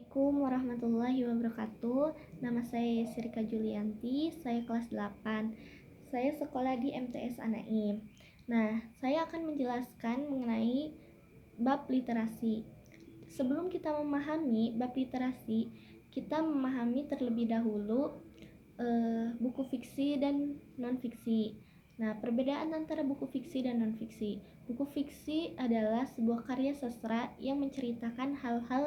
Assalamualaikum warahmatullahi wabarakatuh. Nama saya Yesrika Julianti, saya kelas 8. Saya sekolah di MTS Anaim. Nah, saya akan menjelaskan mengenai bab literasi. Sebelum kita memahami bab literasi, kita memahami terlebih dahulu buku fiksi dan non-fiksi. Nah, perbedaan antara buku fiksi dan non-fiksi. Buku fiksi adalah sebuah karya sastra yang menceritakan hal-hal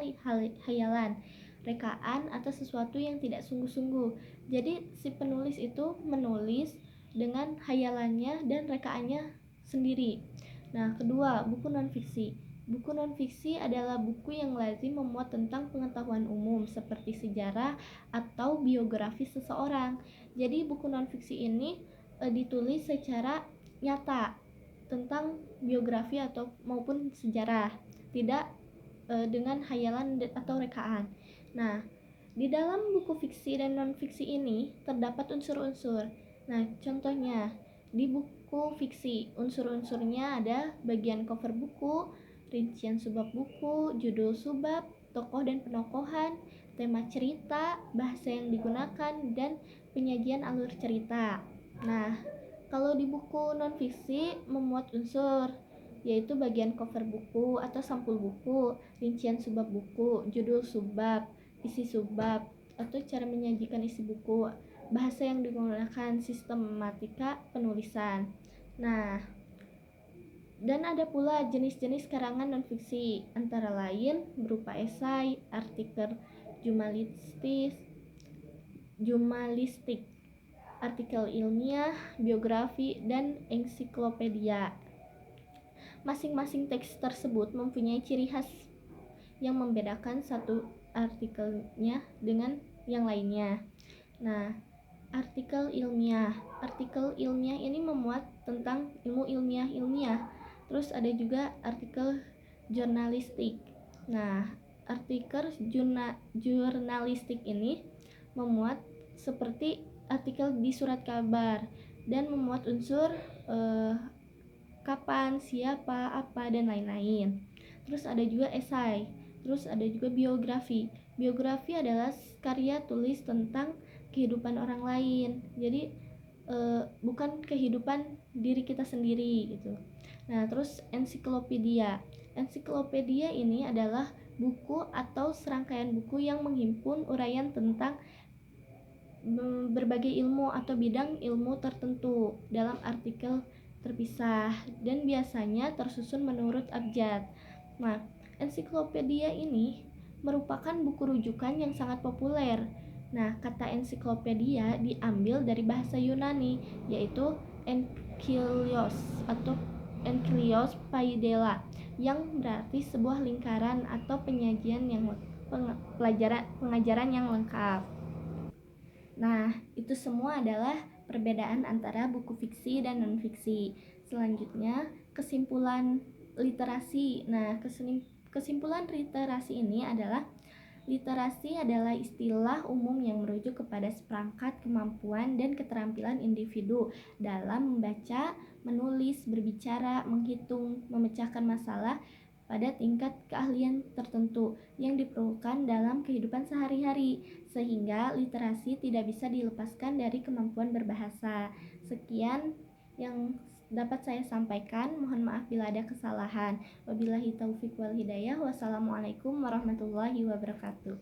hayalan, rekaan, atau sesuatu yang tidak sungguh-sungguh. Jadi, si penulis itu menulis dengan hayalannya dan rekaannya sendiri. Nah, kedua, buku non-fiksi. Buku non-fiksi adalah buku yang lazim memuat tentang pengetahuan umum seperti sejarah atau biografi seseorang. Jadi buku non-fiksi ini ditulis secara nyata tentang biografi atau maupun sejarah, tidak dengan hayalan atau rekaan. Nah, di dalam buku fiksi dan non-fiksi ini terdapat unsur-unsur. Nah, contohnya di buku fiksi, unsur-unsurnya ada bagian cover buku, rincian subbab buku, judul subbab, tokoh dan penokohan, tema cerita, bahasa yang digunakan, dan penyajian alur cerita. Nah, kalau di buku non-fiksi memuat unsur, yaitu bagian cover buku atau sampul buku, rincian subbab buku, judul subbab, isi subbab, atau cara menyajikan isi buku, bahasa yang digunakan, sistematika penulisan. Nah, dan ada pula jenis-jenis karangan non-fiksi, antara lain berupa esai, artikel jurnalistik, artikel ilmiah, biografi, dan ensiklopedia. Masing-masing teks tersebut mempunyai ciri khas yang membedakan satu artikelnya dengan yang lainnya. Nah, artikel ilmiah ini memuat tentang ilmu ilmiah. Terus ada juga artikel jurnalistik. Nah, artikel jurnalistik ini memuat seperti artikel di surat kabar dan memuat unsur kapan, siapa, apa, dan lain-lain. Terus ada juga esai. Terus ada juga biografi. Biografi adalah karya tulis tentang kehidupan orang lain. Jadi bukan kehidupan diri kita sendiri gitu. Nah, terus ensiklopedia. Ensiklopedia ini adalah buku atau serangkaian buku yang menghimpun uraian tentang berbagai ilmu atau bidang ilmu tertentu dalam artikel terpisah dan biasanya tersusun menurut abjad. Nah, ensiklopedia ini merupakan buku rujukan yang sangat populer. Nah, kata ensiklopedia diambil dari bahasa Yunani, yaitu enkylios atau enkylios paidela, yang berarti sebuah lingkaran atau penyajian yang pengajaran yang lengkap. Nah, itu semua adalah perbedaan antara buku fiksi dan non-fiksi. Selanjutnya, kesimpulan literasi. Nah, kesimpulan literasi ini adalah literasi adalah istilah umum yang merujuk kepada seperangkat kemampuan dan keterampilan individu dalam membaca, menulis, berbicara, menghitung, memecahkan masalah pada tingkat keahlian tertentu yang diperlukan dalam kehidupan sehari-hari, sehingga literasi tidak bisa dilepaskan dari kemampuan berbahasa. Sekian yang dapat saya sampaikan, mohon maaf bila ada kesalahan. Wabillahi taufiq wal hidayah. Wassalamualaikum warahmatullahi wabarakatuh.